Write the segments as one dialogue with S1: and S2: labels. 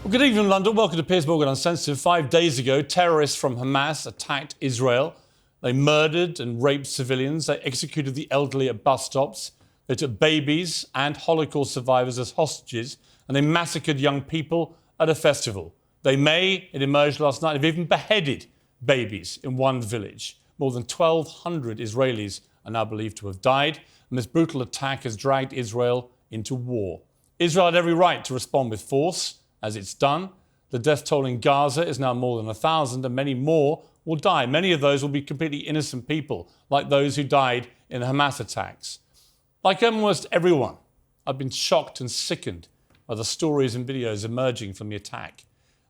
S1: Well, good evening, London. Welcome to Piers Morgan Uncensored. 5 days ago, terrorists from Hamas attacked Israel. They murdered and raped civilians. They executed the elderly at bus stops. They took babies and Holocaust survivors as hostages. And they massacred young people at a festival. It emerged last night, have even beheaded babies in one village. More than 1,200 Israelis are now believed to have died. And this brutal attack has dragged Israel into war. Israel had every right to respond with force, as it's done. The death toll in Gaza is now more than 1,000, and many more will die. Many of those will be completely innocent people, like those who died in the Hamas attacks. Like almost everyone, I've been shocked and sickened by the stories and videos emerging from the attack.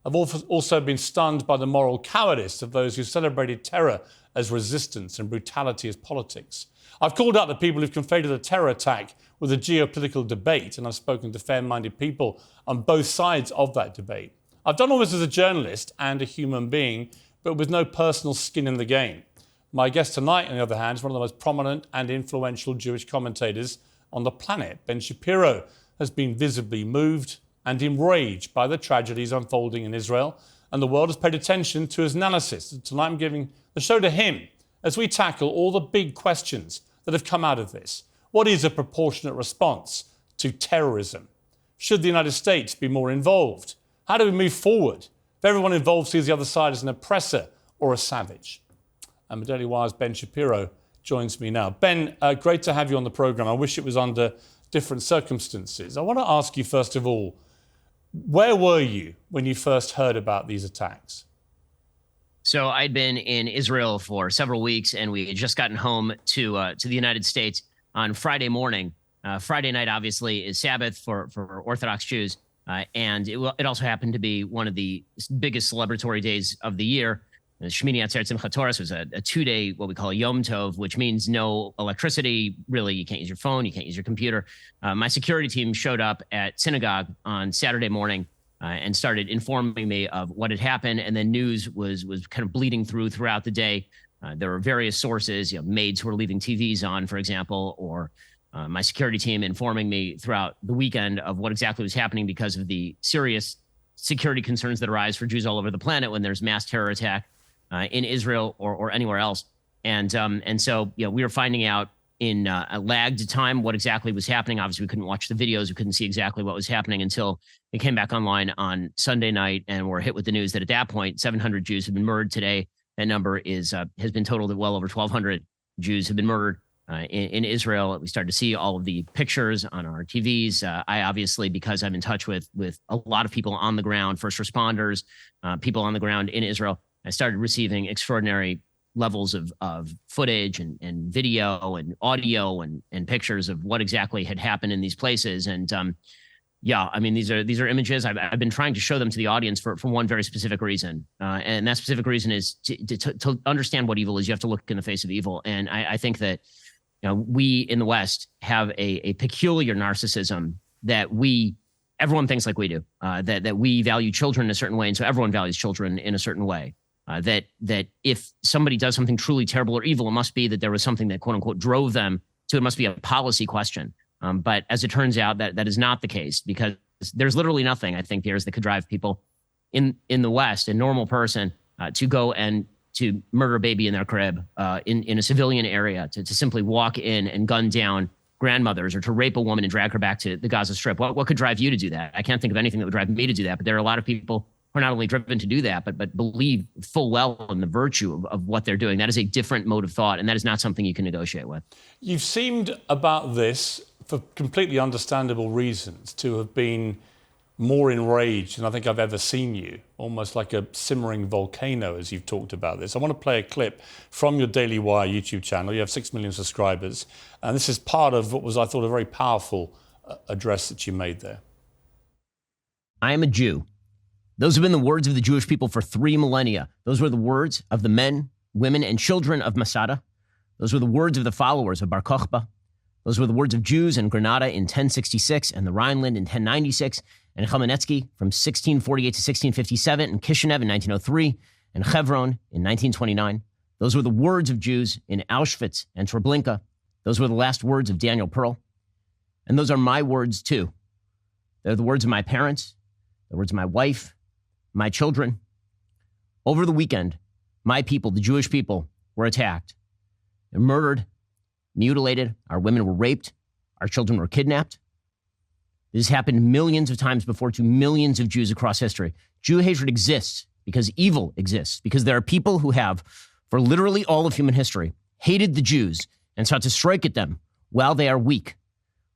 S1: I've also been stunned by the moral cowardice of those who celebrated terror as resistance and brutality as politics. I've called out the people who've conflated a terror attack with a geopolitical debate, and I've spoken to fair-minded people on both sides of that debate. I've done all this as a journalist and a human being, but with no personal skin in the game. My guest tonight, on the other hand, is one of the most prominent and influential Jewish commentators on the planet. Ben Shapiro has been visibly moved and enraged by the tragedies unfolding in Israel, and the world has paid attention to his analysis. Tonight I'm giving the show to him as we tackle all the big questions that have come out of this. What is a proportionate response to terrorism? Should the United States be more involved? How do we move forward if everyone involved sees the other side as an oppressor or a savage? And my Daily Wire's Ben Shapiro joins me now. Ben, great to have you on the programme. I wish it was under different circumstances. I want to ask you, first of all, where were you when you first heard about these attacks?
S2: So I'd been in Israel for several weeks, and we had just gotten home to the United States on Friday morning. Friday night, obviously, is Sabbath for Orthodox Jews, and it also happened to be one of the biggest celebratory days of the year. Shmini Atzeret Simchat Torah was a 2-day, what we call a Yom Tov, which means no electricity. Really, you can't use your phone, you can't use your computer. My security team showed up at synagogue on Saturday morning and started informing me of what had happened. And then news was kind of bleeding throughout the day. There were various sources, maids who were leaving TVs on, for example, or my security team informing me throughout the weekend of what exactly was happening because of the serious security concerns that arise for Jews all over the planet when there's mass terror attack in Israel or anywhere else. And so we were finding out in a lagged time what exactly was happening. Obviously, we couldn't watch the videos. We couldn't see exactly what was happening until it came back online on Sunday night, and we're hit with the news that at that point, 700 Jews have been murdered today. That number has been totaled at well over 1,200 Jews have been murdered in Israel. We started to see all of the pictures on our TVs. I obviously, because I'm in touch with a lot of people on the ground, first responders, people on the ground in Israel, I started receiving extraordinary levels of footage and video and audio and pictures of what exactly had happened in these places. And these are images. I've been trying to show them to the audience for one very specific reason. And that specific reason is to understand what evil is. You have to look in the face of evil. And I think that we in the West have a peculiar narcissism that everyone thinks like we do, that we value children in a certain way. And so everyone values children in a certain way. That if somebody does something truly terrible or evil, it must be that there was something that, quote unquote, drove them to, it must be a policy question. But as it turns out, that is not the case, because there's literally nothing, I think, that could drive people in the West, a normal person, to go and to murder a baby in their crib in a civilian area, to simply walk in and gun down grandmothers, or to rape a woman and drag her back to the Gaza Strip. What could drive you to do that? I can't think of anything that would drive me to do that, but there are a lot of people who are not only driven to do that, but believe full well in the virtue of what they're doing. That is a different mode of thought, and that is not something you can negotiate with.
S1: You've seemed about this, for completely understandable reasons, to have been more enraged than I think I've ever seen you, almost like a simmering volcano as you've talked about this. I want to play a clip from your Daily Wire YouTube channel. You have 6 million subscribers, and this is part of what was, I thought, a very powerful address that you made there.
S2: I am a Jew. Those have been the words of the Jewish people for 3 millennia. Those were the words of the men, women, and children of Masada. Those were the words of the followers of Bar Kokhba. Those were the words of Jews in Granada in 1066 and the Rhineland in 1096, and Khmelnytsky from 1648 to 1657, and Kishinev in 1903, and Hebron in 1929. Those were the words of Jews in Auschwitz and Treblinka. Those were the last words of Daniel Pearl. And those are my words too. They're the words of my parents. the words of my wife, my children. Over the weekend, my people, the Jewish people, were attacked. They're murdered, mutilated. Our women were raped. Our children were kidnapped. This happened millions of times before to millions of Jews across history. Jew hatred exists because evil exists, because there are people who have, for literally all of human history, hated the Jews and sought to strike at them while they are weak,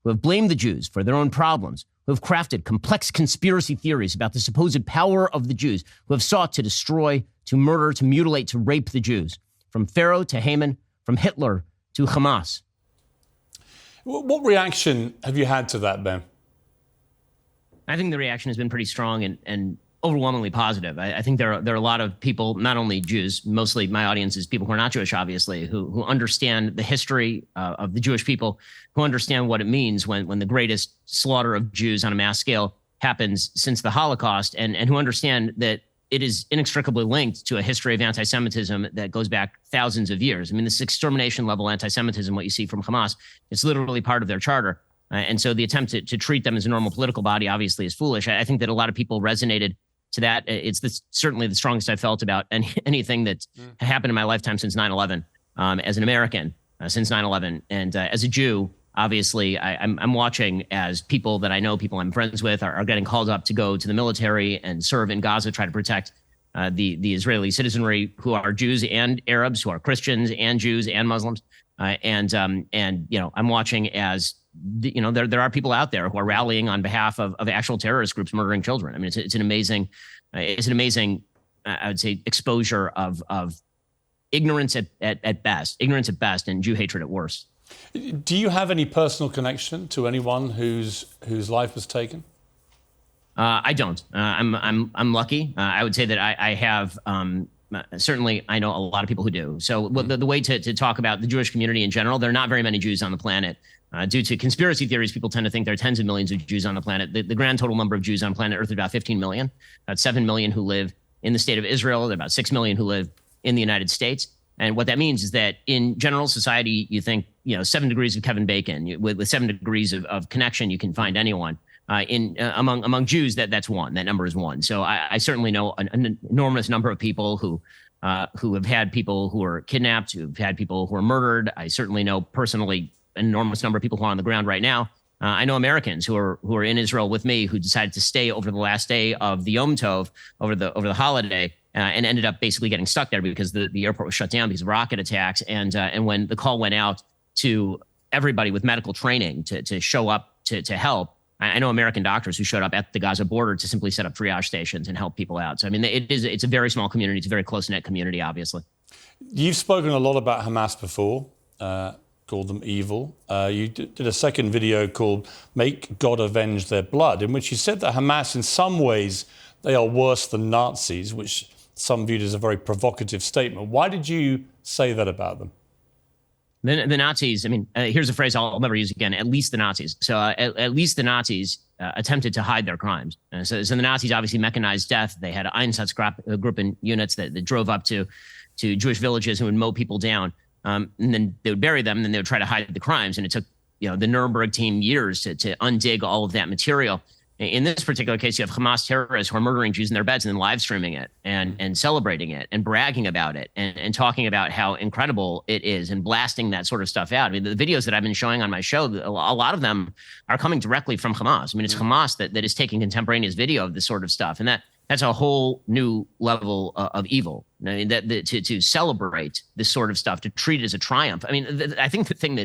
S2: who have blamed the Jews for their own problems, who have crafted complex conspiracy theories about the supposed power of the Jews, who have sought to destroy, to murder, to mutilate, to rape the Jews, from Pharaoh to Haman, from Hitler to Hamas.
S1: What reaction have you had to that, Ben?
S2: I think the reaction has been pretty strong and overwhelmingly positive. I think there are a lot of people, not only Jews, mostly my audience is people who are not Jewish, obviously, who understand the history of the Jewish people, who understand what it means when the greatest slaughter of Jews on a mass scale happens since the Holocaust, and who understand that it is inextricably linked to a history of anti-Semitism that goes back thousands of years. I mean, this extermination level anti-Semitism, what you see from Hamas, it's literally part of their charter. And so the attempt to treat them as a normal political body obviously is foolish. I think that a lot of people resonated to that. It's certainly the strongest I've felt about anything that's happened in my lifetime since 9/11, as an American, since 9/11. And as a Jew, obviously, I'm watching as people that I know, people I'm friends with, are getting called up to go to the military and serve in Gaza, try to protect the Israeli citizenry who are Jews and Arabs, who are Christians and Jews and Muslims. And I'm watching as there are people out there who are rallying on behalf of actual terrorist groups murdering children. I mean, it's an amazing, I would say, exposure of ignorance at best, and Jew hatred at worst.
S1: Do you have any personal connection to anyone whose life was taken?
S2: I don't. I'm lucky. I would say that I have. Certainly, I know a lot of people who do. So the way to talk about the Jewish community in general, there are not very many Jews on the planet. Due to conspiracy theories, people tend to think there are tens of millions of Jews on the planet. The grand total number of Jews on planet Earth is about 15 million. About 7 million who live in the state of Israel. There are about 6 million who live in the United States. And what that means is that in general society, you think, 7 degrees of Kevin Bacon. With 7 degrees of connection, you can find anyone. Among Jews, that's one. That number is one. So I certainly know an enormous number of people who have had people who are kidnapped, who've had people who are murdered. I certainly know personally an enormous number of people who are on the ground right now. I know Americans who are in Israel with me who decided to stay over the last day of the Yom Tov, over the holiday, and ended up basically getting stuck there because the airport was shut down because of rocket attacks. And when the call went out to everybody with medical training to show up to help, I know American doctors who showed up at the Gaza border to simply set up triage stations and help people out. So, I mean, it's a very small community. It's a very close-knit community, obviously.
S1: You've spoken a lot about Hamas before, called them evil. You did a second video called Make God Avenge Their Blood, in which you said that Hamas, in some ways, they are worse than Nazis, which some viewed as a very provocative statement. Why did you say that about them?
S2: The Nazis, I mean, here's a phrase I'll never use again, at least the Nazis. So at least the Nazis attempted to hide their crimes. So the Nazis obviously mechanized death. They had Einsatzgruppen units that drove up to Jewish villages and would mow people down. And then they would bury them, and then they would try to hide the crimes. And it took the Nuremberg team years to undig all of that material. In this particular case, you have Hamas terrorists who are murdering Jews in their beds and then live streaming it and celebrating it and bragging about it and talking about how incredible it is and blasting that sort of stuff out. I mean, the videos that I've been showing on my show, a lot of them are coming directly from Hamas. I mean, it's Hamas that is taking contemporaneous video of this sort of stuff. And that's a whole new level of evil. I mean, to celebrate this sort of stuff, to treat it as a triumph. I mean, I think the thing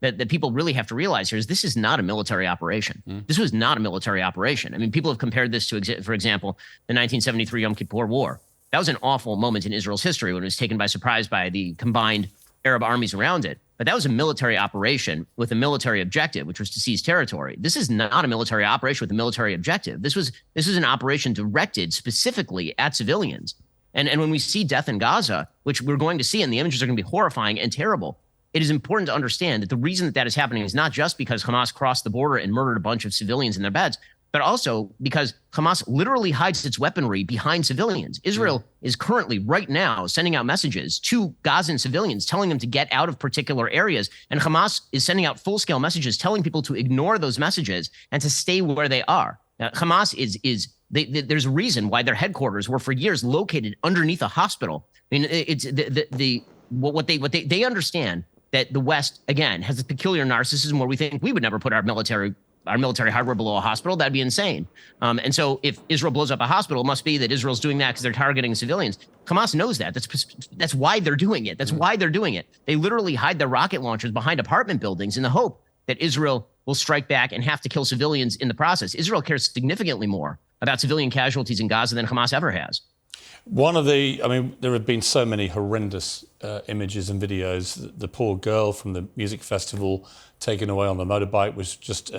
S2: that people really have to realize here is this is not a military operation. This was not a military operation. I mean, people have compared this to, for example, the 1973 Yom Kippur War. That was an awful moment in Israel's history when it was taken by surprise by the combined Arab armies around it. But that was a military operation with a military objective, which was to seize territory. This is not a military operation with a military objective. This was an operation directed specifically at civilians. And when we see death in Gaza, which we're going to see, and the images are going to be horrifying and terrible, it is important to understand that the reason that is happening is not just because Hamas crossed the border and murdered a bunch of civilians in their beds, but also because Hamas literally hides its weaponry behind civilians. Israel is currently, right now, sending out messages to Gazan civilians, telling them to get out of particular areas. And Hamas is sending out full-scale messages, telling people to ignore those messages and to stay where they are. Hamas is there's a reason why their headquarters were for years located underneath a hospital. I mean, it's what they understand that the West, again, has a peculiar narcissism where we think we would never put our military hardware below a hospital. That'd be insane. And so if Israel blows up a hospital, it must be that Israel's doing that because they're targeting civilians. Hamas knows that. That's why they're doing it. That's why they're doing it. They literally hide their rocket launchers behind apartment buildings in the hope that Israel will strike back and have to kill civilians in the process. Israel cares significantly more about civilian casualties in Gaza than Hamas ever has.
S1: There have been so many horrendous images and videos. The poor girl from the music festival taken away on the motorbike was just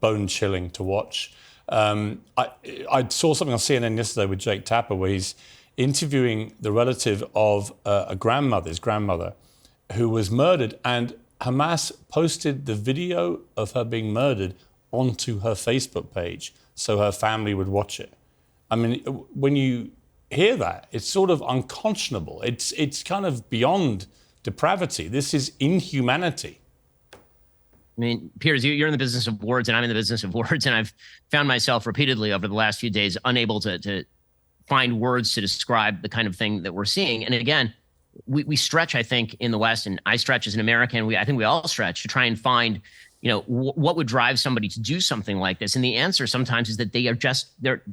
S1: bone-chilling to watch. I saw something on CNN yesterday with Jake Tapper where he's interviewing the relative of his grandmother, who was murdered, and Hamas posted the video of her being murdered onto her Facebook page so her family would watch it. I mean, when you hear that, it's sort of unconscionable. It's kind of beyond depravity. This is inhumanity.
S2: I mean, Piers, you're in the business of words and I'm in the business of words. And I've found myself repeatedly over the last few days unable to find words to describe the kind of thing that we're seeing. And again, we stretch, I think, in the West, and I stretch as an American. I think we all stretch to try and find, what would drive somebody to do something like this. And the answer sometimes is that they're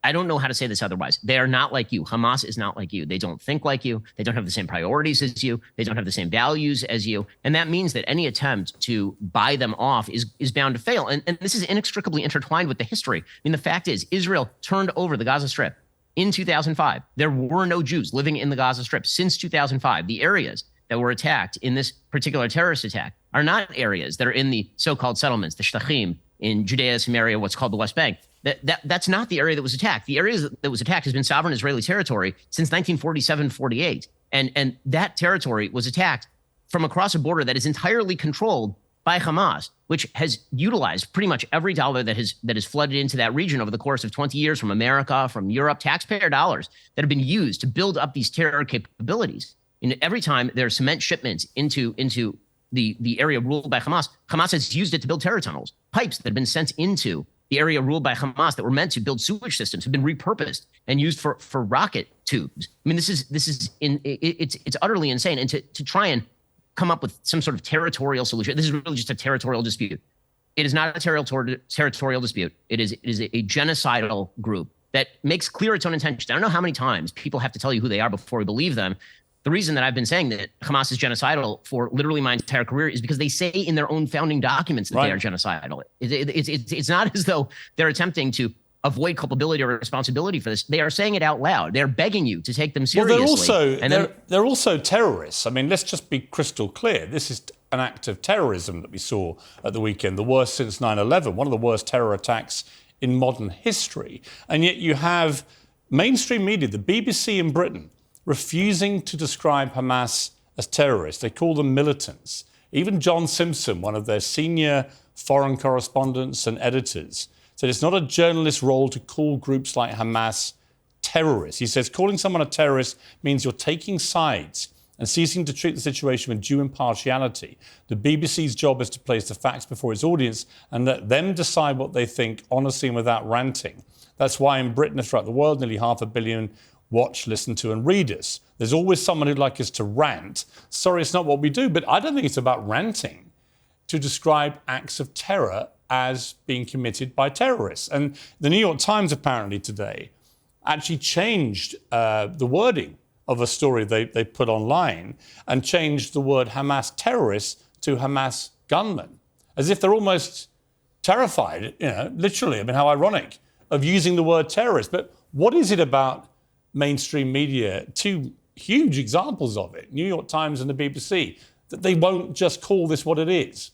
S2: I don't know how to say this otherwise. They are not like you. Hamas is not like you. They don't think like you. They don't have the same priorities as you. They don't have the same values as you. And that means that any attempt to buy them off is bound to fail. And this is inextricably intertwined with the history. I mean, the fact is, Israel turned over the Gaza Strip in 2005. There were no Jews living in the Gaza Strip since 2005. The areas that were attacked in this particular terrorist attack are not areas that are in the so-called settlements, the Shtachim, in Judea, Samaria, what's called the West Bank. That's not the area that was attacked. The area that was attacked has been sovereign Israeli territory since 1947-48. And that territory was attacked from across a border that is entirely controlled by Hamas, which has utilized pretty much every dollar that has flooded into that region over the course of 20 years from America, from Europe, taxpayer dollars that have been used to build up these terror capabilities. And every time there are cement shipments into the area ruled by Hamas, Hamas has used it to build terror tunnels. Pipes that have been sent into the area ruled by Hamas that were meant to build sewage systems have been repurposed and used for rocket tubes. I mean, it's utterly insane. And to try and come up with some sort of territorial solution, this is really just a territorial dispute. It is not a territorial dispute. It is a genocidal group that makes clear its own intentions. I don't know how many times people have to tell you who they are before we believe them. The reason that I've been saying that Hamas is genocidal for literally my entire career is because they say in their own founding documents that they are genocidal. It's not as though they're attempting to avoid culpability or responsibility for this. They are saying it out loud. They're begging you to take them seriously.
S1: Well, they're also terrorists. I mean, let's just be crystal clear. This is an act of terrorism that we saw at the weekend, the worst since 9/11, one of the worst terror attacks in modern history. And yet you have mainstream media, the BBC in Britain, refusing to describe Hamas as terrorists. They call them militants. Even John Simpson, one of their senior foreign correspondents and editors, said it's not a journalist's role to call groups like Hamas terrorists. He says calling someone a terrorist means you're taking sides and ceasing to treat the situation with due impartiality. The BBC's job is to place the facts before its audience and let them decide what they think honestly and without ranting. That's why in Britain and throughout the world, nearly 500 million watch, listen to, and read us. There's always someone who'd like us to rant. Sorry, it's not what we do, but I don't think it's about ranting to describe acts of terror as being committed by terrorists. And the New York Times apparently today actually changed the wording of a story they put online and changed the word Hamas terrorists to Hamas gunmen, as if they're almost terrified, literally, I mean, how ironic, of using the word terrorist. But what is it about mainstream media, two huge examples of it, New York Times and the BBC, that they won't just call this what it is?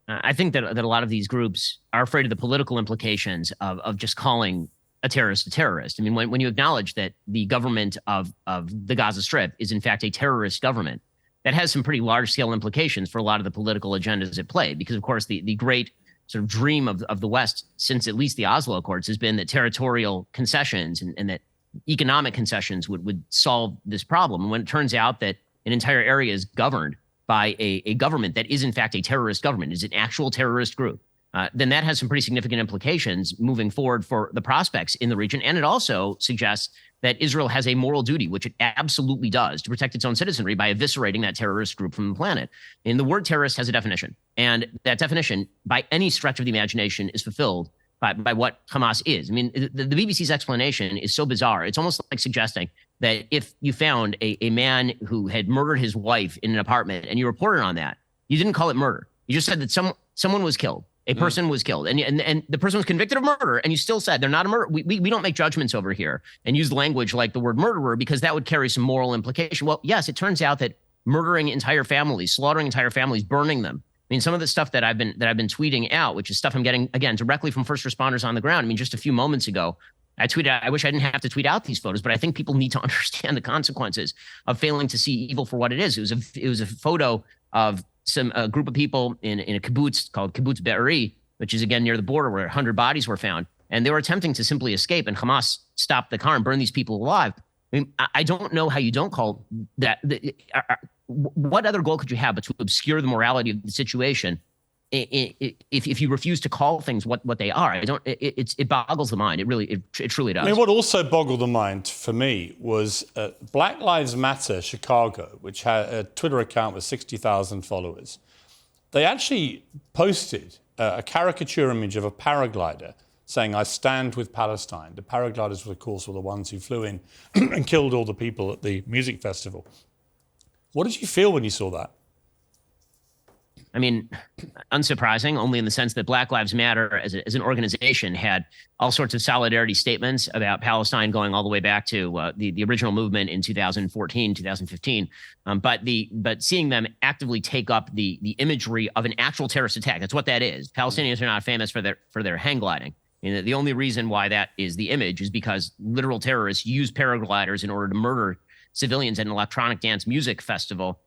S2: I think that a lot of these groups are afraid of the political implications of just calling a terrorist a terrorist. I mean, when you acknowledge that the government of the Gaza Strip is in fact a terrorist government, that has some pretty large-scale implications for a lot of the political agendas at play. Because, of course, the great sort of dream of the West since at least the Oslo Accords has been that territorial concessions and that economic concessions would solve this problem. And when it turns out that an entire area is governed by a government that is in fact a terrorist government, is an actual terrorist group, then that has some pretty significant implications moving forward for the prospects in the region. And it also suggests that Israel has a moral duty, which it absolutely does, to protect its own citizenry by eviscerating that terrorist group from the planet. And the word terrorist has a definition. And that definition, by any stretch of the imagination, is fulfilled by what Hamas is. I mean, the BBC's explanation is so bizarre. It's almost like suggesting that if you found a man who had murdered his wife in an apartment and you reported on that, you didn't call it murder. You just said that someone was killed. A person was killed, and the person was convicted of murder, and you still said they're not a murder. We don't make judgments over here and use language like the word murderer because that would carry some moral implication. Well, yes, it turns out that murdering entire families, slaughtering entire families, burning them. I mean, some of the stuff that I've been tweeting out, which is stuff I'm getting again directly from first responders on the ground. I mean, just a few moments ago, I tweeted, I wish I didn't have to tweet out these photos, but I think people need to understand the consequences of failing to see evil for what it is. It was a photo of a group of people in a kibbutz called Kibbutz Be'eri, which is again near the border where 100 bodies were found. And they were attempting to simply escape, and Hamas stopped the car and burned these people alive. I mean, I don't know how you don't call that. What other goal could you have but to obscure the morality of the situation if you refuse to call things what they are? It boggles the mind. It truly does.
S1: I mean, what also boggled the mind for me was Black Lives Matter Chicago, which had a Twitter account with 60,000 followers. They actually posted a caricature image of a paraglider saying, "I stand with Palestine." The paragliders, of course, were the ones who flew in and killed all the people at the music festival. What did you feel when you saw that?
S2: I mean, unsurprising, only in the sense that Black Lives Matter as an organization had all sorts of solidarity statements about Palestine going all the way back to the original movement in 2014, 2015. But seeing them actively take up the imagery of an actual terrorist attack, that's what that is. Palestinians are not famous for their hang gliding. And the only reason why that is the image is because literal terrorists use paragliders in order to murder civilians at an electronic dance music festival,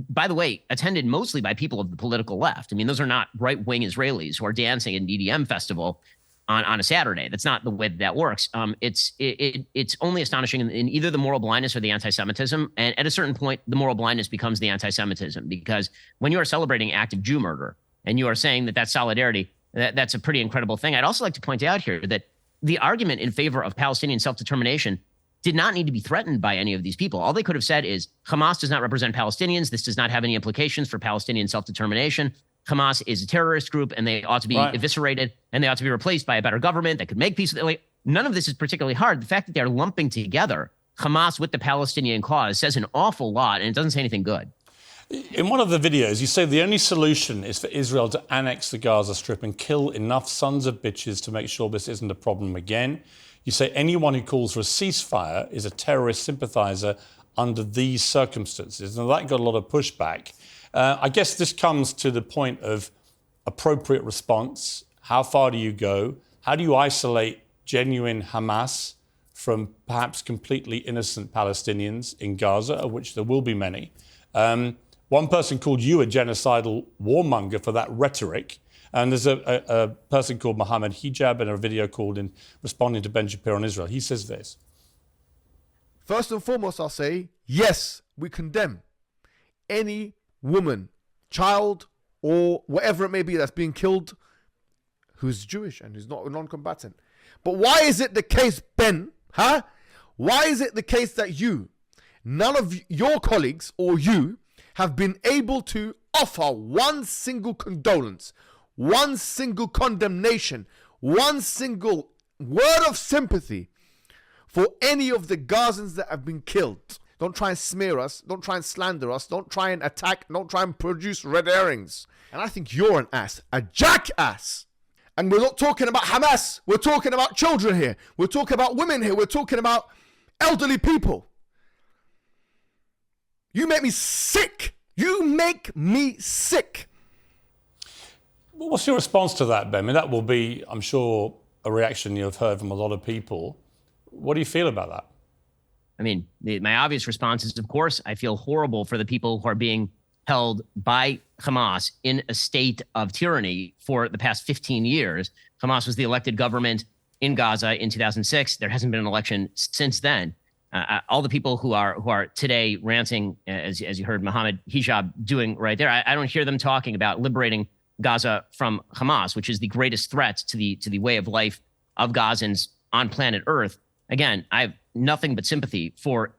S2: by the way, attended mostly by people of the political left. I mean, those are not right-wing Israelis who are dancing at an EDM festival on a Saturday. That's not the way that works. It's only astonishing in either the moral blindness or the anti-Semitism. And at a certain point, the moral blindness becomes the anti-Semitism, because when you are celebrating active Jew murder and you are saying that that's solidarity, that's a pretty incredible thing. I'd also like to point out here that the argument in favor of Palestinian self-determination did not need to be threatened by any of these people. All they could have said is, Hamas does not represent Palestinians. This does not have any implications for Palestinian self-determination. Hamas is a terrorist group, and they ought to be eviscerated, and they ought to be replaced by a better government that could make peace. Like, none of this is particularly hard. The fact that they're lumping together Hamas with the Palestinian cause says an awful lot, and it doesn't say anything good.
S1: In one of the videos, you say the only solution is for Israel to annex the Gaza Strip and kill enough sons of bitches to make sure this isn't a problem again. You say anyone who calls for a ceasefire is a terrorist sympathizer under these circumstances. And that got a lot of pushback. I guess this comes to the point of appropriate response. How far do you go? How do you isolate genuine Hamas from perhaps completely innocent Palestinians in Gaza, of which there will be many? One person called you a genocidal warmonger for that rhetoric. And there's a person called Mohammed Hijab in a video called in responding to Ben Shapiro on Israel. He says this.
S3: First and foremost, I'll say, yes, we condemn any woman, child, or whatever it may be that's being killed who's Jewish and who's not a non-combatant. But why is it the case, Ben? Why is it the case that none of your colleagues or you have been able to offer one single condolence, one single condemnation, one single word of sympathy for any of the Gazans that have been killed? Don't try and smear us. Don't try and slander us. Don't try and attack. Don't try and produce red herrings. And I think you're an ass, a jackass. And we're not talking about Hamas. We're talking about children here. We're talking about women here. We're talking about elderly people. You make me sick. You make me sick.
S1: What's your response to that, Ben? I mean, that will be, I'm sure, a reaction you've heard from a lot of people. What do you feel about that?
S2: I mean, my obvious response is, of course, I feel horrible for the people who are being held by Hamas in a state of tyranny for the past 15 years. Hamas was the elected government in Gaza in 2006. There hasn't been an election since then. All the people who are today ranting, as you heard Mohammed Hijab doing right there, I don't hear them talking about liberating Gaza from Hamas, which is the greatest threat to the way of life of Gazans on planet Earth. Again, I have nothing but sympathy for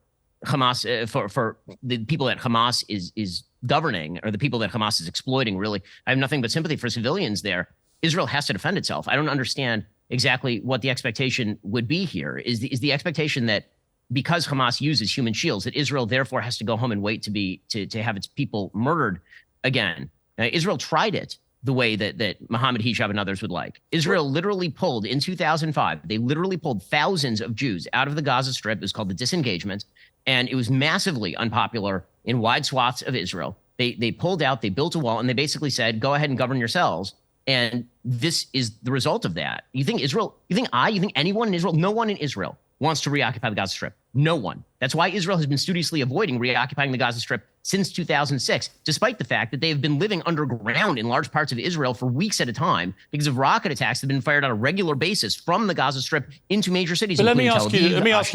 S2: Hamas, for the people that Hamas is governing, or the people that Hamas is exploiting. Really, I have nothing but sympathy for civilians there. Israel has to defend itself. I don't understand exactly what the expectation would be here. Is the expectation that because Hamas uses human shields, that Israel therefore has to go home and wait to have its people murdered again? Israel tried it the way that Mohammed Hijab and others would like. Israel literally pulled, in 2005, they literally pulled thousands of Jews out of the Gaza Strip. It was called the disengagement, and it was massively unpopular in wide swaths of Israel. They pulled out, they built a wall, and they basically said, go ahead and govern yourselves. And this is the result of that. You think anyone in Israel, no one in Israel wants to reoccupy the Gaza Strip. No one. That's why Israel has been studiously avoiding reoccupying the Gaza Strip since 2006, despite the fact that they have been living underground in large parts of Israel for weeks at a time because of rocket attacks that have been fired on a regular basis from the Gaza Strip into major cities.
S1: But let me ask you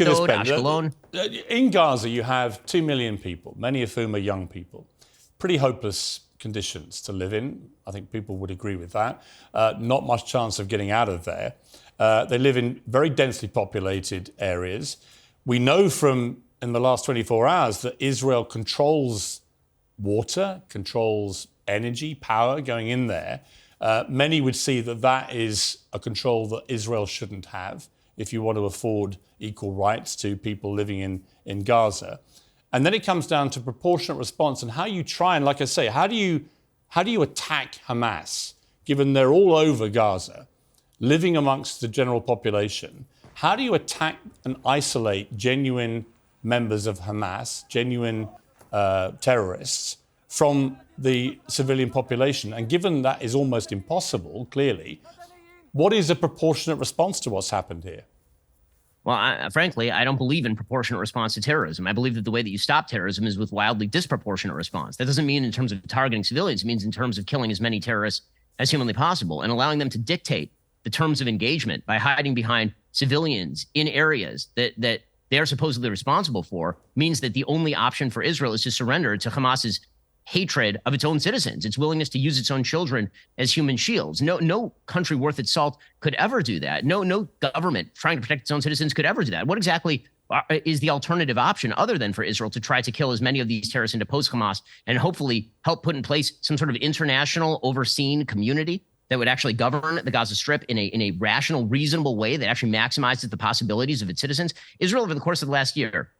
S1: this, Ben.
S2: Ashkelon.
S1: In Gaza, you have 2 million people, many of whom are young people. Pretty hopeless conditions to live in. I think people would agree with that. Not much chance of getting out of there. They live in very densely populated areas. We know from in the last 24 hours that Israel controls water, controls energy, power going in there. Many would see that that is a control that Israel shouldn't have if you want to afford equal rights to people living in Gaza. And then it comes down to proportionate response and how you try and, like I say, how do you attack Hamas, given they're all over Gaza, living amongst the general population? How do you attack and isolate genuine members of Hamas, genuine terrorists, from the civilian population? And given that is almost impossible, clearly, what is a proportionate response to what's happened here?
S2: Well, frankly, I don't believe in proportionate response to terrorism. I believe that the way that you stop terrorism is with wildly disproportionate response. That doesn't mean in terms of targeting civilians. It means in terms of killing as many terrorists as humanly possible and allowing them to dictate the terms of engagement by hiding behind civilians in areas that they are supposedly responsible for, means that the only option for Israel is to surrender to Hamas's hatred of its own citizens, its willingness to use its own children as human shields. No country worth its salt could ever do that. No government trying to protect its own citizens could ever do that. What exactly is the alternative option other than for Israel to try to kill as many of these terrorists and depose Hamas and hopefully help put in place some sort of international overseen community that would actually govern the Gaza Strip in a rational, reasonable way that actually maximizes the possibilities of its citizens? Israel, over the course of the last year,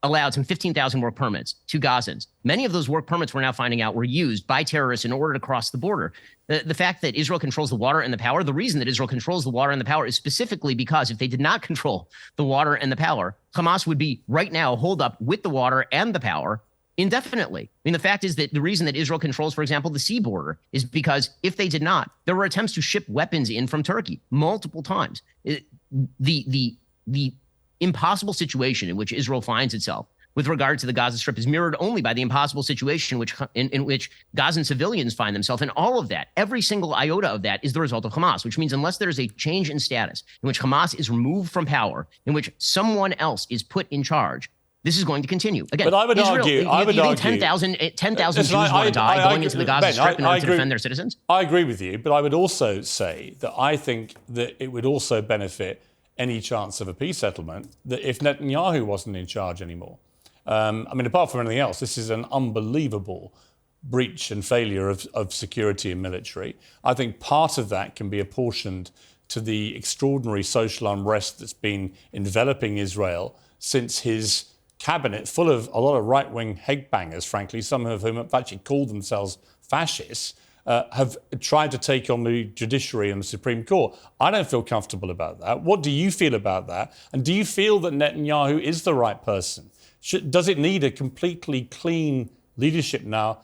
S2: allowed some 15,000 work permits to Gazans. Many of those work permits, we're now finding out, were used by terrorists in order to cross the border. The fact that Israel controls the water and the power, the reason that Israel controls the water and the power is specifically because if they did not control the water and the power, Hamas would be right now holed up with the water and the power indefinitely. I mean, the fact is that the reason that Israel controls, for example, the sea border is because if they did not, there were attempts to ship weapons in from Turkey multiple times. The impossible situation in which Israel finds itself with regard to the Gaza Strip is mirrored only by the impossible situation in which Gazan civilians find themselves. And all of that, every single iota of that, is the result of Hamas, which means unless there is a change in status, in which Hamas is removed from power, in which someone else is put in charge, this is going to continue. Again,
S1: but I would
S2: Israel,
S1: argue,
S2: you think 10,000 Jews want to die going into the Gaza Strip in order to defend their citizens?
S1: I agree with you, but I would also say that I think that it would also benefit any chance of a peace settlement that if Netanyahu wasn't in charge anymore. I mean, apart from anything else, this is an unbelievable breach and failure of security and military. I think part of that can be apportioned to the extraordinary social unrest that's been enveloping Israel since his cabinet, full of a lot of right-wing headbangers, frankly, some of whom have actually called themselves fascists, have tried to take on the judiciary and the Supreme Court. I don't feel comfortable about that. What do you feel about that? And do you feel that Netanyahu is the right person? Does it need a completely clean leadership now,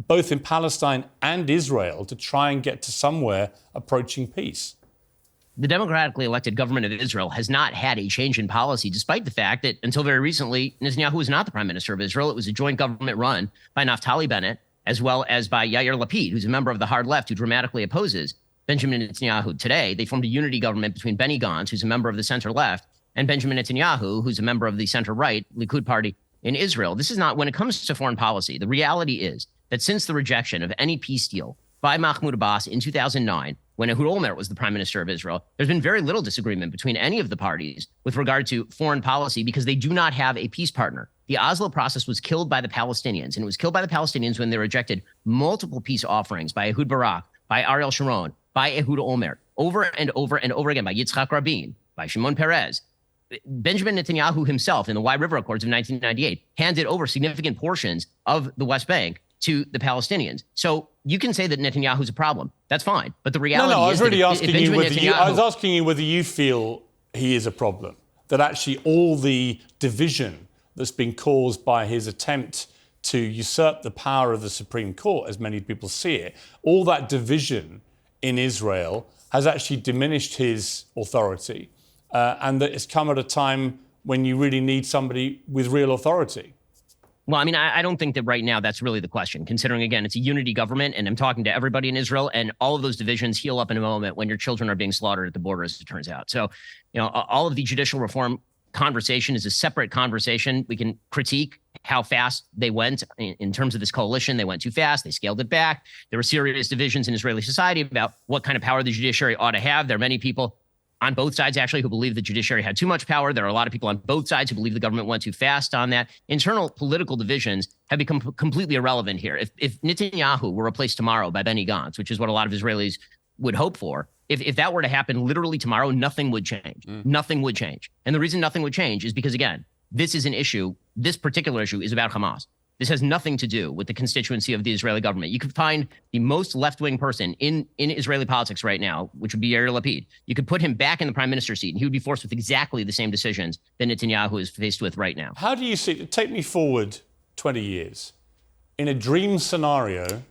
S1: both in Palestine and Israel, to try and get to somewhere approaching peace?
S2: The democratically elected government of Israel has not had a change in policy, despite the fact that until very recently, Netanyahu was not the prime minister of Israel. It was a joint government run by Naftali Bennett, as well as by Yair Lapid, who's a member of the hard left who dramatically opposes Benjamin Netanyahu. Today, they formed a unity government between Benny Gantz, who's a member of the center left, and Benjamin Netanyahu, who's a member of the center right, Likud party in Israel. This is not, when it comes to foreign policy, the reality is that since the rejection of any peace deal by Mahmoud Abbas in 2009, when Ehud Olmert was the prime minister of Israel. There's been very little disagreement between any of the parties with regard to foreign policy because they do not have a peace partner. The Oslo process was killed by the Palestinians, and it was killed by the Palestinians when they rejected multiple peace offerings by Ehud Barak, by Ariel Sharon, by Ehud Olmert, over and over and over again, by Yitzhak Rabin, by Shimon Peres. Benjamin Netanyahu himself, in the Wye River Accords of 1998, handed over significant portions of the West Bank to the Palestinians. So you can say that Netanyahu's a problem. That's fine. But the reality
S1: I was
S2: is
S1: really
S2: that
S1: asking you whether I was asking you whether you feel he is a problem, that actually all the division that's been caused by his attempt to usurp the power of the Supreme Court, as many people see it, all that division in Israel has actually diminished his authority, and that it's come at a time when you really need somebody with real authority.
S2: Well, I mean, I don't think that right now that's really the question, considering, again, it's a unity government, and I'm talking to everybody in Israel, and all of those divisions heal up in a moment when your children are being slaughtered at the border, as it turns out. So, all of the judicial reform conversation is a separate conversation. We can critique how fast they went in terms of this coalition. They went too fast. They scaled it back. There were serious divisions in Israeli society about what kind of power the judiciary ought to have. There are many people on both sides, actually, who believe the judiciary had too much power. There are a lot of people on both sides who believe the government went too fast on that. Internal political divisions have become completely irrelevant here. If Netanyahu were replaced tomorrow by Benny Gantz, which is what a lot of Israelis would hope for, if that were to happen literally tomorrow, nothing would change. Nothing would change. And the reason nothing would change is because, again, this is an issue. This particular issue is about Hamas. This has nothing to do with the constituency of the Israeli government. You could find the most left-wing person in Israeli politics right now, which would be Yair Lapid. You could put him back in the prime minister seat, and he would be forced with exactly the same decisions that Netanyahu is faced with right now.
S1: How do you see, take me forward 20 years. In a dream scenario,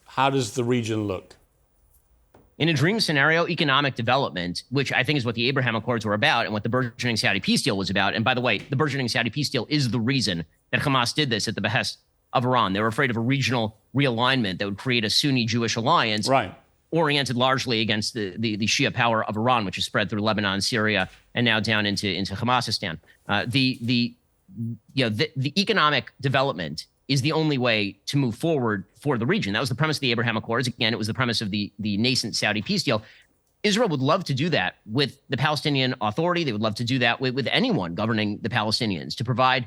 S1: how does the region look?
S2: In a dream scenario, economic development, which I think is what the Abraham Accords were about and what the burgeoning Saudi peace deal was about. And by the way, the burgeoning Saudi peace deal is the reason that Hamas did this at the behest of Iran. They were afraid of a regional realignment that would create a Sunni-Jewish alliance, oriented largely against the Shia power of Iran, which is spread through Lebanon, Syria, and now down into Hamasistan. The economic development is the only way to move forward for the region. That was the premise of the Abraham Accords. Again, it was the premise of the nascent Saudi peace deal. Israel would love to do that with the Palestinian Authority. They would love to do that with anyone governing the Palestinians, to provide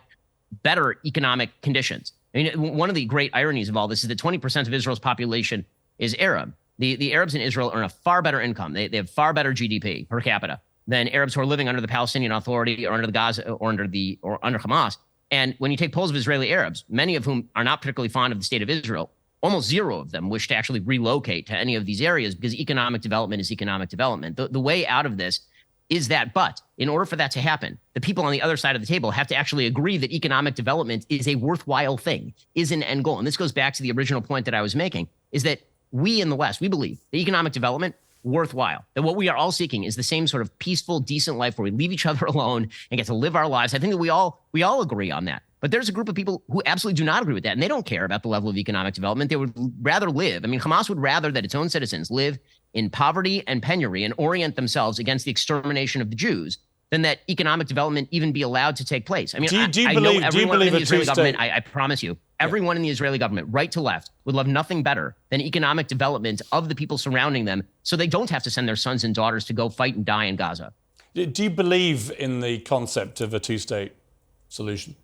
S2: better economic conditions. I mean, one of the great ironies of all this is that 20% of Israel's population is Arab. The Arabs in Israel earn a far better income. They have far better GDP per capita than Arabs who are living under the Palestinian Authority or under the Gaza or under Hamas. And when you take polls of Israeli Arabs, many of whom are not particularly fond of the state of Israel, almost zero of them wish to actually relocate to any of these areas because economic development is economic development. The way out of this is that, but in order for that to happen, the people on the other side of the table have to actually agree that economic development is a worthwhile thing, is an end goal. And this goes back to the original point that I was making, is that we in the West, we believe that economic development worthwhile, that what we are all seeking is the same sort of peaceful, decent life where we leave each other alone and get to live our lives. I think that we all agree on that. But there's a group of people who absolutely do not agree with that, and they don't care about the level of economic development. They would rather live. I mean, Hamas would rather that its own citizens live in poverty and penury and orient themselves against the extermination of the Jews than that economic development even be allowed to take place. I mean, I know everyone in the Israeli government, I promise you, everyone in the Israeli government, right to left, would love nothing better than economic development of the people surrounding them so they don't have to send their sons and daughters to go fight and die in Gaza.
S1: Do you believe in the concept of a two-state solution?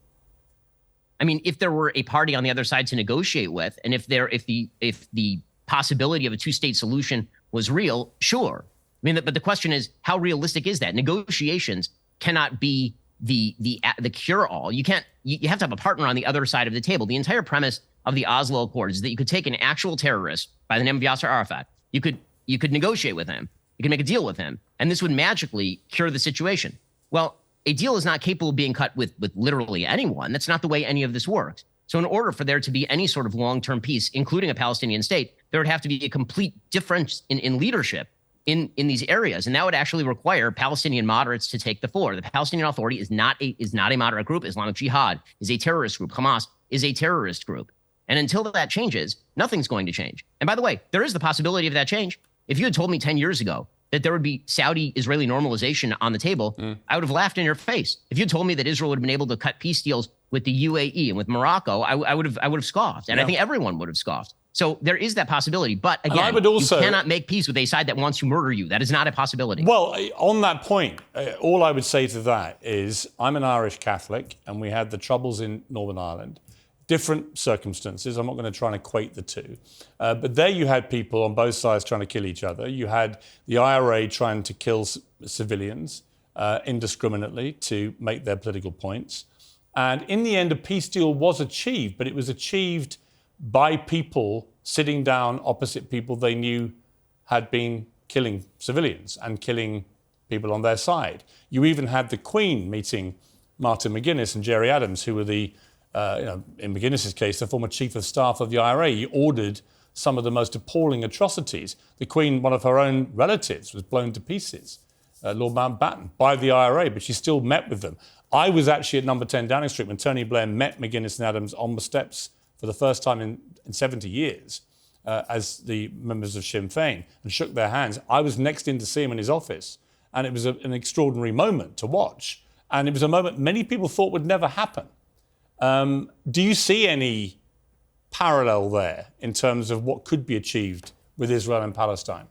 S2: I mean, if there were a party on the other side to negotiate with, and if the possibility of a two-state solution was real, sure. I mean, but the question is, how realistic is that? Negotiations cannot be the cure-all. You have to have a partner on the other side of the table. The entire premise of the Oslo Accords is that you could take an actual terrorist by the name of Yasser Arafat. You could negotiate with him. You could make a deal with him, and this would magically cure the situation. Well, a deal is not capable of being cut with literally anyone. That's not the way any of this works. So in order for there to be any sort of long-term peace, including a Palestinian state, there would have to be a complete difference in leadership in these areas. And that would actually require Palestinian moderates to take the floor. The Palestinian Authority is not a moderate group. Islamic Jihad is a terrorist group. Hamas is a terrorist group. And until that changes, nothing's going to change. And by the way, there is the possibility of that change. If you had told me 10 years ago that there would be Saudi-Israeli normalization on the table, I would have laughed in your face. If you told me that Israel would have been able to cut peace deals with the UAE and with Morocco, I would have scoffed. And I think everyone would have scoffed. So there is that possibility. But
S1: And
S2: again,
S1: I would also,
S2: you cannot make peace with a side that wants to murder you. That is not a possibility.
S1: Well, on that point, all I would say to that is I'm an Irish Catholic, and we had the Troubles in Northern Ireland. Different circumstances. I'm not going to try and equate the two. But there you had people on both sides trying to kill each other. You had the IRA trying to kill civilians indiscriminately to make their political points. And in the end, a peace deal was achieved, but it was achieved by people sitting down opposite people they knew had been killing civilians and killing people on their side. You even had the Queen meeting Martin McGuinness and Gerry Adams, who were in McGuinness's case, the former chief of staff of the IRA. He ordered some of the most appalling atrocities. The Queen, one of her own relatives, was blown to pieces, Lord Mountbatten, by the IRA, but she still met with them. I was actually at number 10 Downing Street when Tony Blair met McGuinness and Adams on the steps for the first time in 70 years as the members of Sinn Féin, and shook their hands. I was next in to see him in his office, and it was an extraordinary moment to watch. And it was a moment many people thought would never happen. Do you see any parallel there in terms of what could be achieved with Israel and Palestine?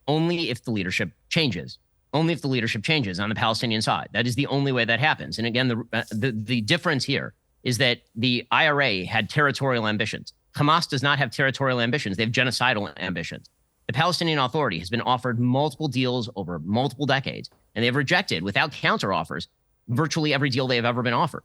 S2: Only if the leadership changes. Only if the leadership changes on the Palestinian side. That is the only way that happens. And again, the difference here is that the IRA had territorial ambitions. Hamas does not have territorial ambitions. They have genocidal ambitions. The Palestinian Authority has been offered multiple deals over multiple decades, and they've rejected, without counteroffers, virtually every deal they have ever been offered.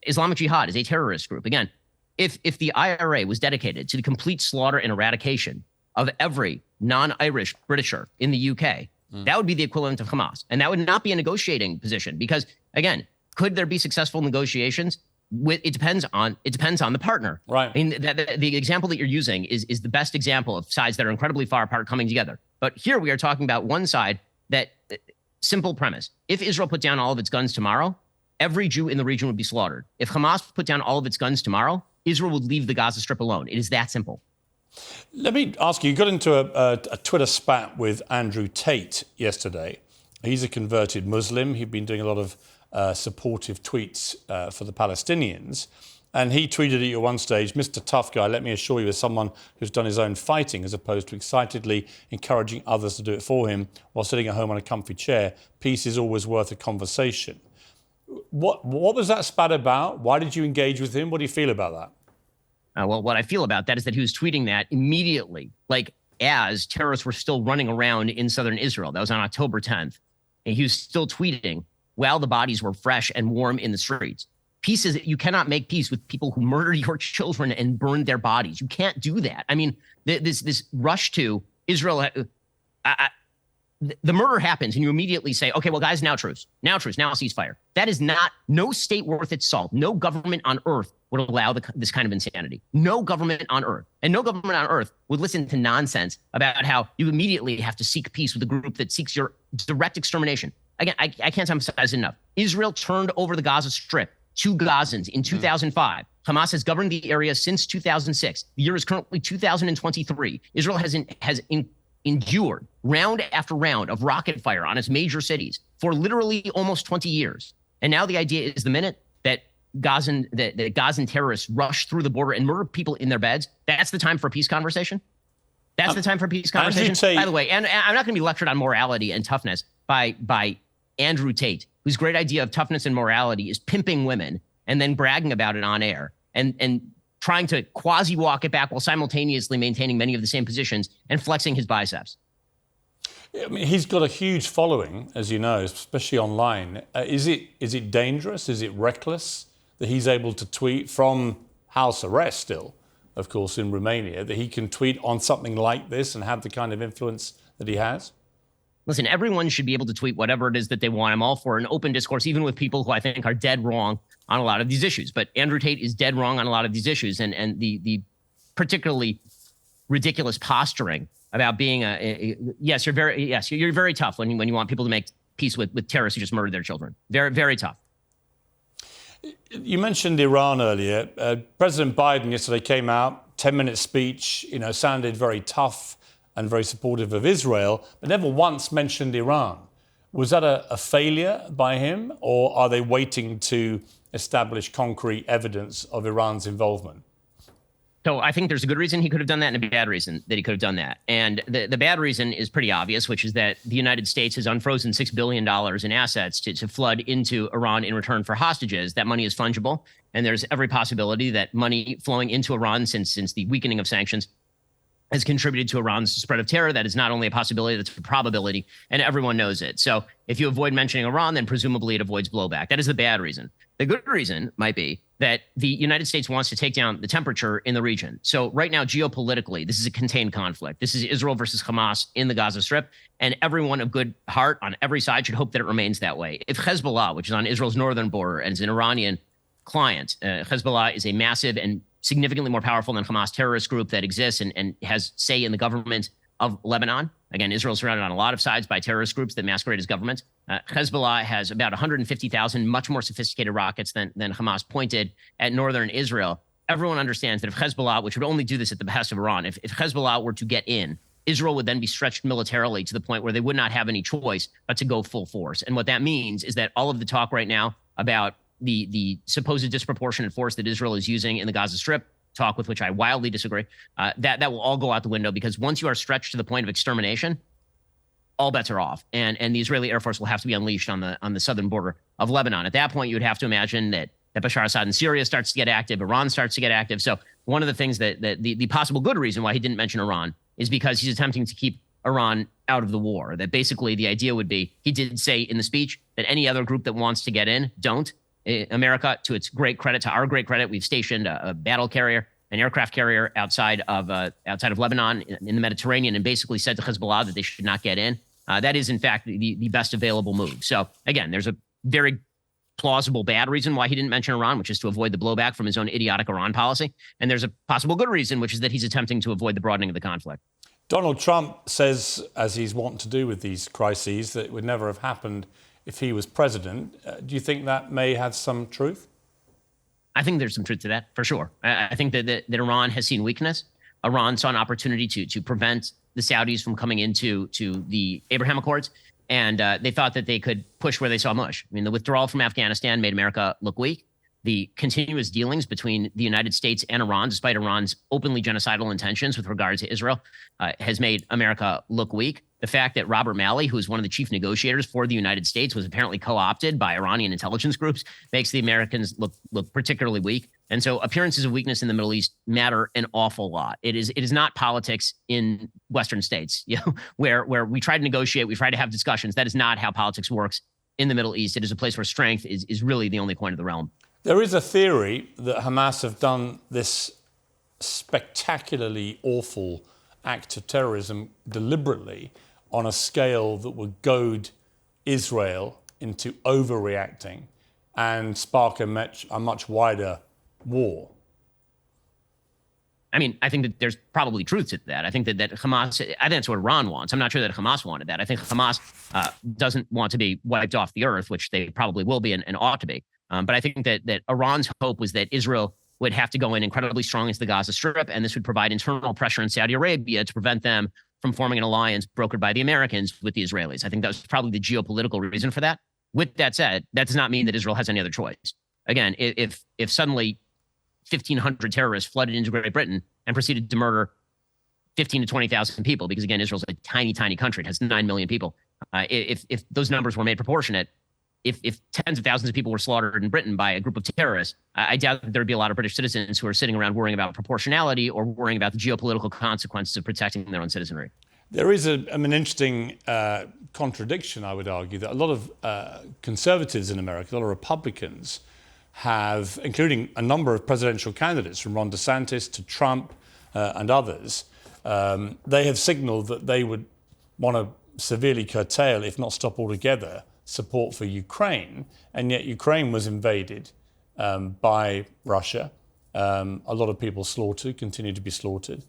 S2: Islamic Jihad is a terrorist group. Again, if the IRA was dedicated to the complete slaughter and eradication of every non-Irish Britisher in the UK, that would be the equivalent of Hamas. And that would not be a negotiating position because, again, could there be successful negotiations? It depends on the partner.
S1: Right.
S2: I mean, the example that you're using is the best example of sides that are incredibly far apart coming together. But here we are talking about one side that, simple premise, if Israel put down all of its guns tomorrow, every Jew in the region would be slaughtered. If Hamas put down all of its guns tomorrow, Israel would leave the Gaza Strip alone. It is that simple.
S1: Let me ask you got into a Twitter spat with Andrew Tate yesterday. He's a converted Muslim. He'd been doing a lot of supportive tweets for the Palestinians. And he tweeted at you at one stage, "Mr. Tough Guy, let me assure you, as someone who's done his own fighting as opposed to excitedly encouraging others to do it for him while sitting at home on a comfy chair, peace is always worth a conversation." What was that spat about? Why did you engage with him? What do you feel about that?
S2: Well, what I feel about that is that he was tweeting that immediately, like as terrorists were still running around in southern Israel. That was on October 10th. And he was still tweeting while the bodies were fresh and warm in the streets. Peace is, you cannot make peace with people who murdered your children and burned their bodies. You can't do that. I mean, this rush to Israel, the murder happens and you immediately say, okay, well, guys, now truce, now ceasefire. That is not, no state worth its salt, no government on earth would allow this kind of insanity. No government on earth. And no government on earth would listen to nonsense about how you immediately have to seek peace with a group that seeks your direct extermination. Again, I can't emphasize enough. Israel turned over the Gaza Strip to Gazans in 2005. Hamas has governed the area since 2006. The year is currently 2023. Israel has endured round after round of rocket fire on its major cities for literally almost 20 years. And now the idea is the minute that Gazan terrorists rush through the border and murder people in their beds, that's the time for a peace conversation. That's the time for a peace conversation. By the way, and I'm not going to be lectured on morality and toughness by Andrew Tate, whose great idea of toughness and morality is pimping women and then bragging about it on air and trying to quasi walk it back while simultaneously maintaining many of the same positions and flexing his biceps.
S1: I mean, he's got a huge following, as you know, especially online. Is it dangerous? Is it reckless that he's able to tweet from house arrest still, of course, in Romania, that he can tweet on something like this and have the kind of influence that he has?
S2: Listen, everyone should be able to tweet whatever it is that they want. I'm all for an open discourse, even with people who I think are dead wrong on a lot of these issues. But Andrew Tate is dead wrong on a lot of these issues. And the particularly ridiculous posturing about being you're very tough when you want people to make peace with terrorists who just murdered their children. Very, very tough.
S1: You mentioned Iran earlier. President Biden yesterday came out, 10-minute speech, sounded very tough and very supportive of Israel, but never once mentioned Iran. Was that a failure by him, or are they waiting to establish concrete evidence of Iran's involvement?
S2: So I think there's a good reason he could have done that and a bad reason that he could have done that. And the bad reason is pretty obvious, which is that the United States has unfrozen $6 billion in assets to flood into Iran in return for hostages. That money is fungible. And there's every possibility that money flowing into Iran since the weakening of sanctions has contributed to Iran's spread of terror. That is not only a possibility, that's a probability, and everyone knows it. So if you avoid mentioning Iran, then presumably it avoids blowback. That is the bad reason. The good reason might be that the United States wants to take down the temperature in the region. So right now, geopolitically, this is a contained conflict. This is Israel versus Hamas in the Gaza Strip, and everyone of good heart on every side should hope that it remains that way. If Hezbollah, which is on Israel's northern border and is an Iranian client, Hezbollah is a massive and significantly more powerful than Hamas terrorist group that exists and has say in the government of Lebanon. Again, Israel is surrounded on a lot of sides by terrorist groups that masquerade as government. Hezbollah has about 150,000 much more sophisticated rockets than Hamas pointed at northern Israel. Everyone understands that if Hezbollah, which would only do this at the behest of Iran, if Hezbollah were to get in, Israel would then be stretched militarily to the point where they would not have any choice but to go full force. And what that means is that all of the talk right now about the supposed disproportionate force that Israel is using in the Gaza Strip, talk with which I wildly disagree, that will all go out the window, because once you are stretched to the point of extermination, all bets are off. And the Israeli Air Force will have to be unleashed on the southern border of Lebanon. At that point, you would have to imagine that Bashar Assad in Syria starts to get active, Iran starts to get active. So one of the things that the possible good reason why he didn't mention Iran is because he's attempting to keep Iran out of the war. That basically the idea would be, he did say in the speech that any other group that wants to get in, don't. America, to its great credit, to our great credit, we've stationed a battle carrier, an aircraft carrier outside of Lebanon in the Mediterranean, and basically said to Hezbollah that they should not get in. That is, in fact, the best available move. So again, there's a very plausible bad reason why he didn't mention Iran, which is to avoid the blowback from his own idiotic Iran policy. And there's a possible good reason, which is that he's attempting to avoid the broadening of the conflict.
S1: Donald Trump says, as he's wont to do with these crises, that it would never have happened if he was president. Do you think that may have some truth?
S2: I think there's some truth to that, for sure. I think that Iran has seen weakness. Iran saw an opportunity to prevent the Saudis from coming into the Abraham Accords, and they thought that they could push where they saw mush. I mean, the withdrawal from Afghanistan made America look weak. The continuous dealings between the United States and Iran, despite Iran's openly genocidal intentions with regard to Israel, has made America look weak. The fact that Robert Malley, who is one of the chief negotiators for the United States, was apparently co-opted by Iranian intelligence groups, makes the Americans look particularly weak. And so appearances of weakness in the Middle East matter an awful lot. It is not politics in Western states, where we try to negotiate, we try to have discussions. That is not how politics works in the Middle East. It is a place where strength is really the only coin of the realm.
S1: There is a theory that Hamas have done this spectacularly awful act of terrorism deliberately on a scale that would goad Israel into overreacting and spark a much wider war.
S2: I mean, I think that there's probably truth to that. I think that Hamas, I think that's what Iran wants. I'm not sure that Hamas wanted that. I think Hamas doesn't want to be wiped off the earth, which they probably will be and ought to be. But I think that Iran's hope was that Israel would have to go in incredibly strong into the Gaza Strip, and this would provide internal pressure in Saudi Arabia to prevent them from forming an alliance brokered by the Americans with the Israelis. I think that was probably the geopolitical reason for that. With that said, that does not mean that Israel has any other choice. Again, if suddenly 1,500 terrorists flooded into Great Britain and proceeded to murder 15 to 20,000 people, because again, Israel's a tiny, tiny country. It has 9 million people. If those numbers were made proportionate, if tens of thousands of people were slaughtered in Britain by a group of terrorists, I doubt that there'd be a lot of British citizens who are sitting around worrying about proportionality or worrying about the geopolitical consequences of protecting their own citizenry.
S1: There is an interesting contradiction, I would argue, that a lot of conservatives in America, a lot of Republicans have, including a number of presidential candidates from Ron DeSantis to Trump and others, they have signaled that they would want to severely curtail, if not stop altogether, support for Ukraine, and yet Ukraine was invaded by Russia. A lot of people slaughtered, continue to be slaughtered.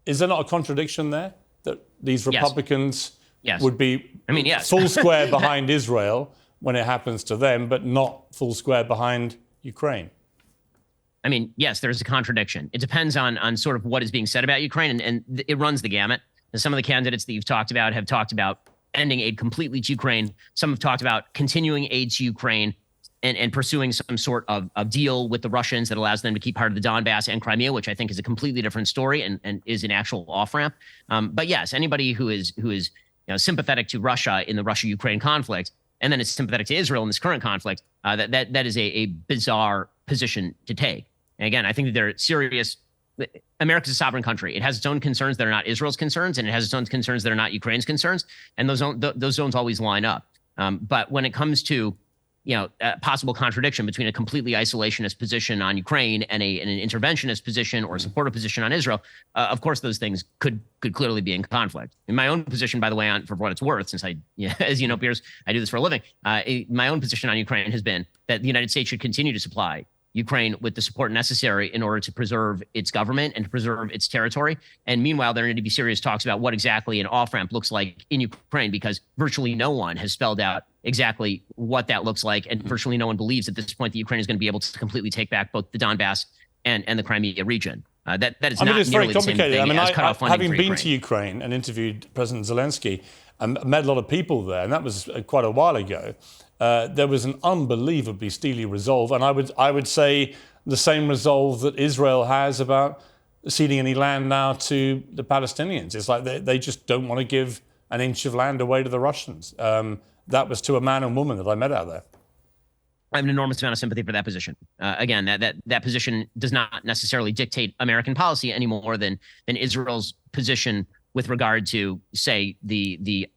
S1: Is there not a contradiction there that these Republicans would be full square behind Israel when it happens to them, but not full square behind Ukraine?
S2: I mean, yes, there's a contradiction. It depends on sort of what is being said about Ukraine, and it runs the gamut. And some of the candidates that you've talked about have talked about ending aid completely to Ukraine. Some have talked about continuing aid to Ukraine and pursuing some sort of deal with the Russians that allows them to keep part of the Donbass and Crimea, which I think is a completely different story and is an actual off ramp. But yes, anybody who is sympathetic to Russia in the Russia-Ukraine conflict, and then is sympathetic to Israel in this current conflict, that is a bizarre position to take. And again, I think that they're serious. America's a sovereign country. It has its own concerns that are not Israel's concerns, and it has its own concerns that are not Ukraine's concerns, and those zones always line up. But when it comes to a possible contradiction between a completely isolationist position on Ukraine and an interventionist position or a supportive position on Israel, of course, those things could clearly be in conflict. In my own position, by the way, for what it's worth, since as you know, Piers, I do this for a living, my own position on Ukraine has been that the United States should continue to supply Ukraine with the support necessary in order to preserve its government and to preserve its territory. And meanwhile, there need to be serious talks about what exactly an off-ramp looks like in Ukraine, because virtually no one has spelled out exactly what that looks like. And virtually no one believes at this point that Ukraine is going to be able to completely take back both the Donbass and the Crimea region. That is not
S1: it's very complicated. Having been
S2: Ukraine.
S1: to Ukraine and interviewed President Zelensky, and met a lot of people there, and that was quite a while ago. There was an unbelievably steely resolve, and I would say the same resolve that Israel has about ceding any land now to the Palestinians. It's like they just don't want to give an inch of land away to the Russians. That was to a man and woman that I met out there.
S2: I have an enormous amount of sympathy for that position. Again, that position does not necessarily dictate American policy any more than Israel's position with regard to, say, the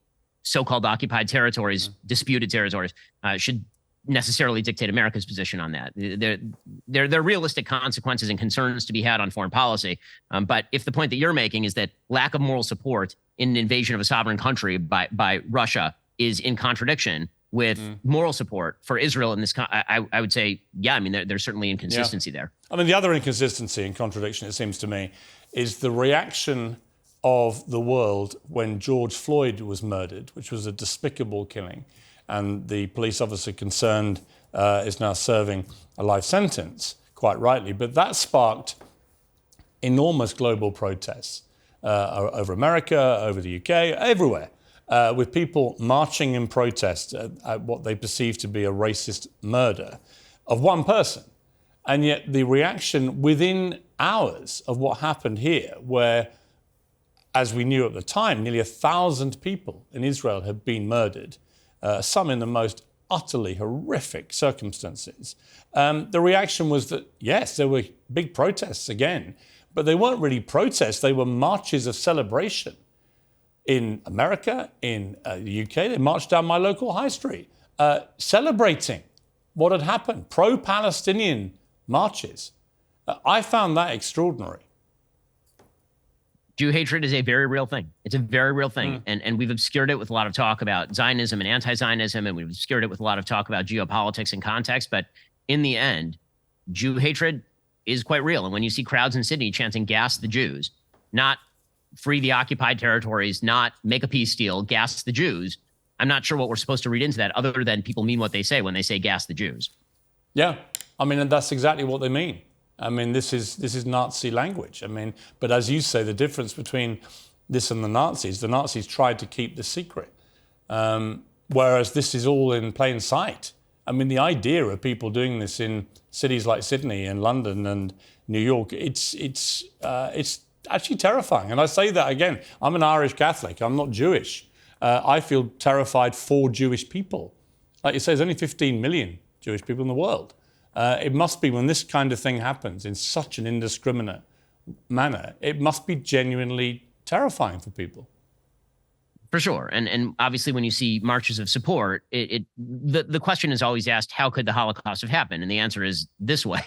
S2: so-called occupied territories, disputed territories, should necessarily dictate America's position on that. There are realistic consequences and concerns to be had on foreign policy. But if the point that you're making is that lack of moral support in an invasion of a sovereign country by Russia is in contradiction with moral support for Israel in this, I would say, yeah, I mean, there's certainly inconsistency there.
S1: I mean, the other inconsistency and contradiction, it seems to me, is the reaction of the world when George Floyd was murdered, which was a despicable killing, and the police officer concerned is now serving a life sentence, quite rightly. But that sparked enormous global protests over America, over the UK, everywhere, with people marching in protest at what they perceive to be a racist murder of one person. And yet the reaction within hours of what happened here, where, as we knew at the time, nearly 1,000 people in Israel had been murdered, some in the most utterly horrific circumstances. The reaction was that, yes, there were big protests again, but they weren't really protests, they were marches of celebration. In America, in the UK, they marched down my local high street, celebrating what had happened, pro-Palestinian marches. I found that extraordinary.
S2: Jew hatred is a very real thing. It's a very real thing. And we've obscured it with a lot of talk about Zionism and anti-Zionism, and we've obscured it with a lot of talk about geopolitics and context. But in the end, Jew hatred is quite real. And when you see crowds in Sydney chanting, "Gas the Jews," not free the occupied territories, not make a peace deal, gas the Jews, I'm not sure what we're supposed to read into that other than people mean what they say when they say gas the Jews.
S1: Yeah, I mean, and that's exactly what they mean. I mean, this is Nazi language. I mean, but as you say, the difference between this and the Nazis tried to keep the secret, whereas this is all in plain sight. I mean, the idea of people doing this in cities like Sydney and London and New York, it's actually terrifying. And I say that again, I'm an Irish Catholic, I'm not Jewish. I feel terrified for Jewish people. Like you say, there's only 15 million Jewish people in the world. It must be, when this kind of thing happens in such an indiscriminate manner, it must be genuinely terrifying for people.
S2: For sure. And obviously when you see marches of support, the question is always asked, how could the Holocaust have happened? And the answer is this way,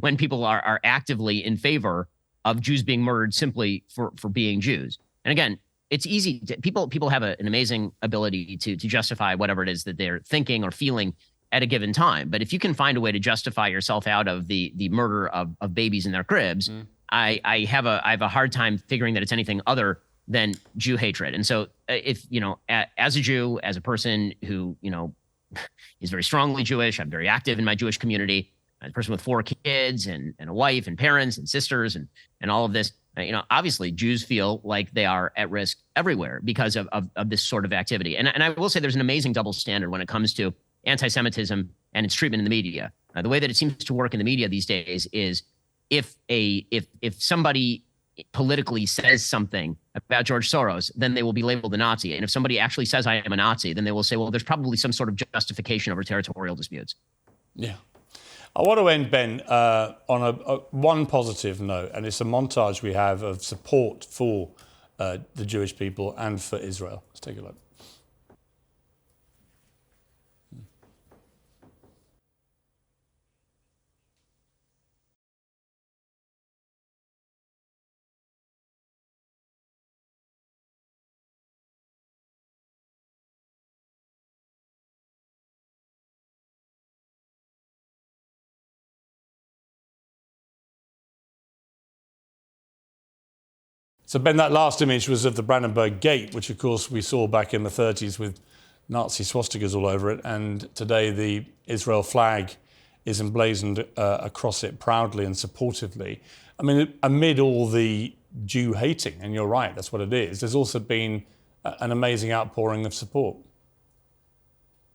S2: when people are actively in favor of Jews being murdered simply for being Jews. And again, it's easy. People have an amazing ability to justify whatever it is that they're thinking or feeling at a given time. But if you can find a way to justify yourself out of the murder of babies in their cribs, I have a hard time figuring that it's anything other than Jew hatred. And so if, as a Jew, as a person who, is very strongly Jewish, I'm very active in my Jewish community, as a person with 4 kids and a wife and parents and sisters and all of this, obviously Jews feel like they are at risk everywhere because of this sort of activity. And I will say there's an amazing double standard when it comes to anti-Semitism and its treatment in the media. The way that it seems to work in the media these days is if somebody politically says something about George Soros, then they will be labeled a Nazi. And if somebody actually says I am a Nazi, then they will say, well, there's probably some sort of justification over territorial disputes.
S1: Yeah. I want to end, Ben, on one positive note, and it's a montage we have of support for the Jewish people and for Israel. Let's take a look. So, Ben, that last image was of the Brandenburg Gate, which, of course, we saw back in the 30s with Nazi swastikas all over it. And today the Israel flag is emblazoned across it proudly and supportively. I mean, amid all the Jew hating, and you're right, that's what it is, there's also been an amazing outpouring of support.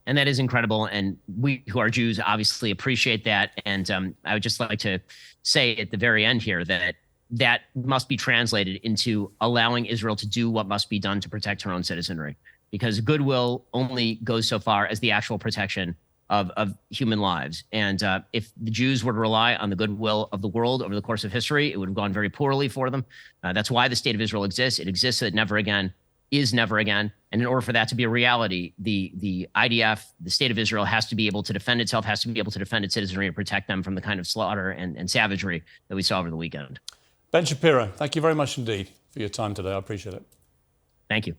S2: And that is incredible. And we who are Jews obviously appreciate that. And I would just like to say at the very end here that must be translated into allowing Israel to do what must be done to protect her own citizenry, because goodwill only goes so far as the actual protection of human lives. And if the Jews were to rely on the goodwill of the world over the course of history, it would have gone very poorly for them. That's why the state of Israel exists. It exists so that never again is never again. And in order for that to be a reality, the IDF, the state of Israel, has to be able to defend itself, has to be able to defend its citizenry and protect them from the kind of slaughter and savagery that we saw over the weekend.
S1: Ben Shapiro, thank you very much indeed for your time today. I appreciate it.
S2: Thank you.